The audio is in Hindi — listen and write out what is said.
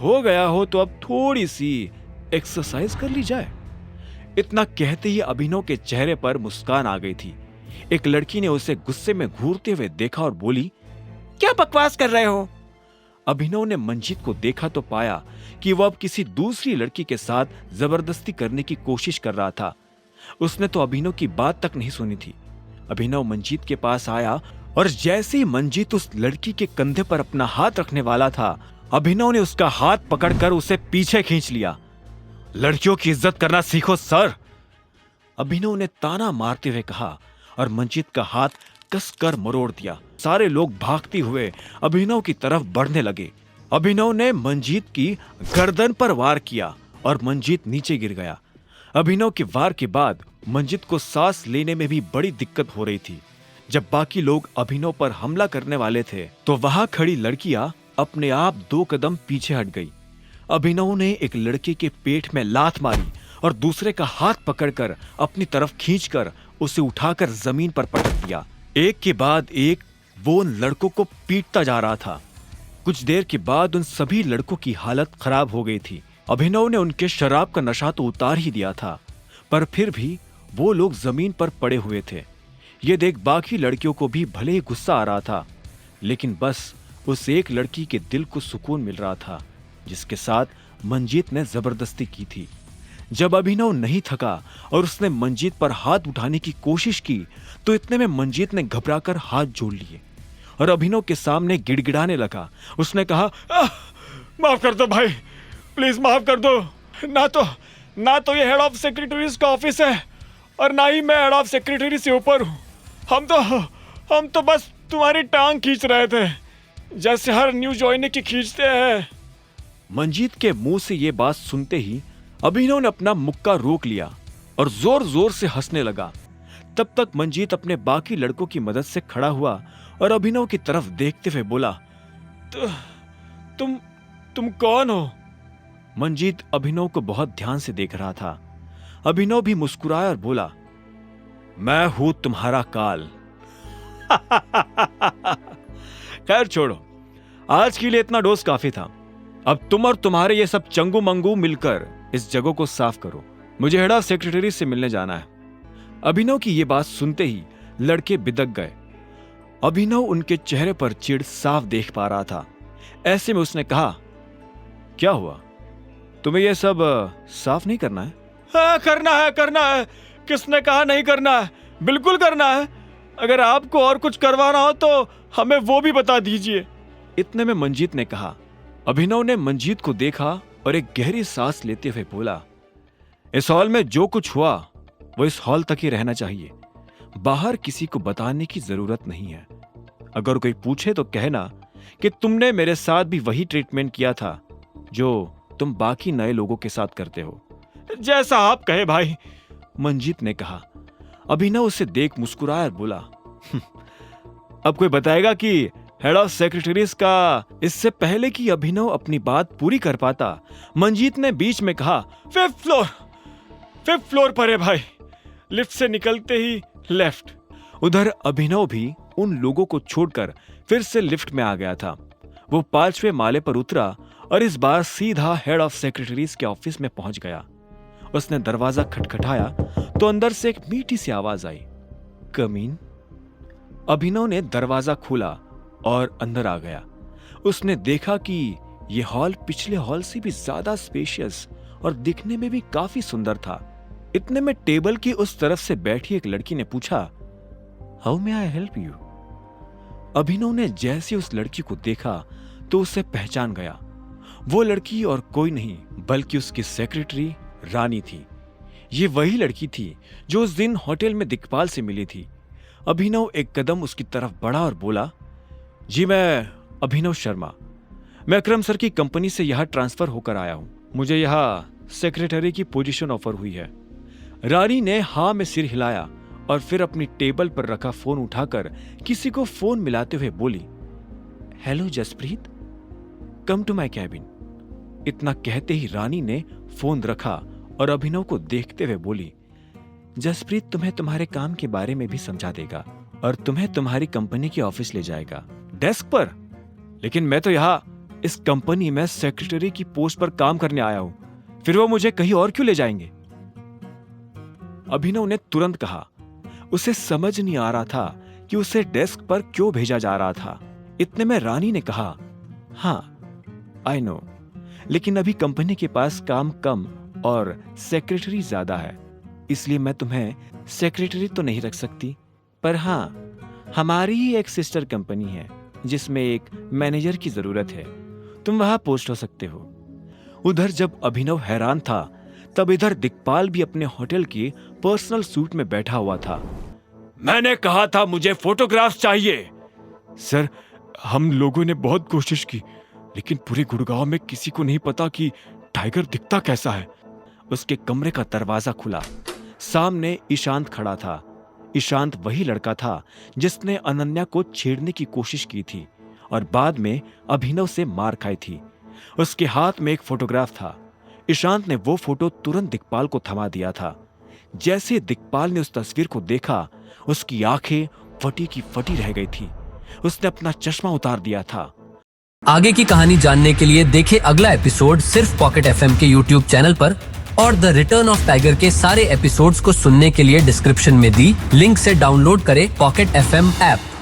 हो गया हो तो अब थोड़ी सी एक्सरसाइज कर ली जाए। इतना कहते ही अभिनव के चेहरे पर मुस्कान आ गई थी। एक लड़की ने उसे गुस्से में घूरते हुए देखा और बोली, क्या बकवास कर रहे हो? अभिनव ने मंजीत को देखा तो पाया कि वह अब किसी दूसरी लड़की के साथ जबरदस्ती करने की कोशिश कर रहा था। उसने तो अभिनव की बात तक नहीं सुनी थी। अभिनव मंजीत के पास आया और जैसे ही मंजीत उस लड़की के कंधे पर अपना हाथ रखने वाला था, अभिनव ने उसका हाथ पकड़कर उसे पीछे खींच लिया। लड़कियों की इज्जत करना सीखो सर, अभिनव ने ताना मारते हुए कहा और मंजीत का हाथ कसकर मरोड़ दिया। सारे लोग भागते हुए अभिनव की तरफ बढ़ने लगे। अभिनव ने मंजीत की गर्दन पर वार किया और मंजीत नीचे गिर गया। अभिनव के वार के बाद मंजीत को सांस लेने में भी बड़ी दिक्कत हो रही थी। जब बाकी लोग अभिनव पर हमला करने वाले थे तो वहां खड़ी लड़कियां अपने आप 2 कदम पीछे हट गई। अभिनव ने एक लड़के के पेट में लात मारी और दूसरे का हाथ पकड़कर अपनी तरफ खींचकर उसे उठाकर जमीन पर पटक दिया। एक के बाद एक वो उन लड़कों को पीटता जा रहा था। कुछ देर के बाद उन सभी लड़कों की हालत खराब हो गई थी। अभिनव ने उनके शराब का नशा तो उतार ही दिया था, पर फिर भी वो लोग जमीन पर पड़े हुए थे। ये देख बाकी लड़कियों को भी भले ही गुस्सा आ रहा था, लेकिन बस उस एक लड़की के दिल को सुकून मिल रहा था जिसके साथ मंजीत ने जबरदस्ती की थी। जब अभिनव नहीं थका और उसने मंजीत पर हाथ उठाने की कोशिश की तो इतने में मंजीत ने घबराकर हाथ जोड़ लिए और अभिनव के सामने गिड़गिड़ाने लगा। उसने कहा, माफ कर दो भाई, प्लीज माफ कर दो। ना तो ये हेड ऑफ सेक्रेटरीज का ऑफिस है और ना ही मैं हेड ऑफ सेक्रेटरी से ऊपर हूँ। हम तो बस तुम्हारी टांग खींच रहे थे, जैसे हर न्यू ज्वाइनी की खींचते हैं। मंजीत के मुंह से ये बात सुनते ही अभिनव ने अपना मुक्का रोक लिया और जोर जोर से हंसने लगा। तब तक मंजीत अपने बाकी लड़कों की मदद से खड़ा हुआ और अभिनव की तरफ देखते हुए बोला, तुम कौन हो? मंजीत अभिनव को बहुत ध्यान से देख रहा था। अभिनव भी मुस्कुराया और बोला, मैं हूं तुम्हारा काल। खैर छोड़ो, आज के लिए इतना डोज काफी था। अब तुम और तुम्हारे ये सब चंगू मंगू मिलकर इस जगह को साफ करो, मुझे हेड ऑफ सेक्रेटरी से मिलने जाना है। अभिनव की ये बात सुनते ही लड़के बिदक गए। अभिनव उनके चेहरे पर चिढ़ साफ देख पा रहा था। ऐसे में उसने कहा, क्या हुआ, तुम्हें यह सब साफ नहीं करना है? हाँ, करना है। किसने कहा नहीं करना है? बिल्कुल करना है। अगर आपको और कुछ करवाना हो तो हमें वो भी बता दीजिए। इतने में मंजीत ने कहा। अभिनव ने मंजीत को देखा और एक गहरी सांस लेते हुए बोला, इस हॉल में जो कुछ हुआ वो इस हॉल तक ही रहना चाहिए, बाहर किसी को बताने की जरूरत नहीं है। अगर कोई पूछे तो कहना कि तुमने मेरे साथ भी वही ट्रीटमेंट किया था जो तुम बाकी नए लोगों के साथ करते हो। जैसा आप कहे भाई, मंजीत ने कहा। अभिनव उसे देख मुस्कुराया और बोला, अब कोई बताएगा कि हेड ऑफ सेक्रेटरीज का? इससे पहले कि अभिनव अपनी बात पूरी कर पाता, मंजीत ने बीच में कहा, 5th फ्लोर पर है भाई, लिफ्ट से निकलते ही लेफ्ट। उधर अभिनव भी उन लोगों को छोड़कर फिर से लिफ्ट में आ गया था। वो 5वें माले पर उतरा और इस बार सीधा हेड ऑफ सेक्रेटरीज के ऑफिस में पहुंच गया। उसने दरवाजा खटखटाया तो अंदर से एक मीठी सी आवाज आई, कमीन। अभिनव ने दरवाजा खोला और अंदर आ गया। उसने देखा कि यह हॉल पिछले हॉल से भी ज्यादा स्पेशियस और दिखने में भी काफी सुंदर था। इतने में टेबल की उस तरफ से बैठी एक लड़की ने पूछा, how may I help you? Abhinav ने जैसे उस लड़की को देखा तो उसे पहचान गया। वो लड़की और कोई नहीं बल्कि उसकी सेक्रेटरी रानी थी। ये वही लड़की थी जो उस दिन होटल में दिक्पाल से मिली थी। अभिनव एक कदम उसकी तरफ बढ़ा और बोला, जी मैं अभिनव शर्मा, मैं अकरम सर की कंपनी से यहां ट्रांसफर होकर आया हूं। मुझे यहां सेक्रेटरी की पोजीशन ऑफर हुई है। रानी ने हाँ में सिर हिलाया और फिर अपनी टेबल पर रखा फोन उठाकर किसी को फोन मिलाते हुए बोली, hello Jaspreet, come to my cabin. इतना कहते ही रानी ने फोन रखा और अभिनव को देखते हुए बोली, जसप्रीत तुम्हें तुम्हारे काम के बारे में भी समझा देगा और तुम्हें तुम्हारी कंपनी के ऑफिस ले जाएगा, डेस्क पर। लेकिन मैं तो यहाँ इस कंपनी में सेक्रेटरी की पोस्ट पर काम करने आया हूं, फिर वो मुझे कहीं और क्यों ले जाएंगे? अभिनव ने तुरंत कहा। उसे समझ नहीं आ रहा था कि उसे डेस्क पर क्यों भेजा जा रहा था। इतने में रानी ने कहा, हाँ आई नो, लेकिन अभी कंपनी के पास काम कम और सेक्रेटरी ज्यादा है, इसलिए मैं तुम्हें सेक्रेटरी तो नहीं रख सकती, पर हाँ हमारी ही एक सिस्टर कंपनी है जिसमें एक मैनेजर की जरूरत है, तुम वहां पोस्ट हो सकते हो। उधर जब अभिनव हैरान था तब इधर दिक्पाल भी अपने होटल की पर्सनल सूट में बैठा हुआ था। मैंने कहा था मुझे फोटोग्राफ चाहिए। सर, हम लोगों ने बहुत कोशिश की, लेकिन पूरे गुड़गांव में किसी को नहीं पता कि टाइगर दिखता कैसा है। उसके कमरे का दरवाजा खुला। सामने ईशांत खड़ा था। ईशांत वही लड़का था जिसने अनन्या को छेड़ने की कोशिश की थी और बाद में अभिनव से मार खाई थी। उसके हाथ में एक फोटोग्राफ था। ईशांत ने वो फोटो तुरंत दिक्पाल को थमा दिया था। जैसे दिक्पाल ने उस तस्वीर को देखा, उसकी आंखें फटी की फटी रह गई थी। उसने अपना चश्मा उतार दिया था। आगे की कहानी जानने के लिए देखें अगला एपिसोड सिर्फ पॉकेट एफएम के यूट्यूब चैनल पर, और द रिटर्न ऑफ टाइगर के सारे एपिसोड्स को सुनने के लिए डिस्क्रिप्शन में दी लिंक से डाउनलोड करें पॉकेट एफएम ऐप।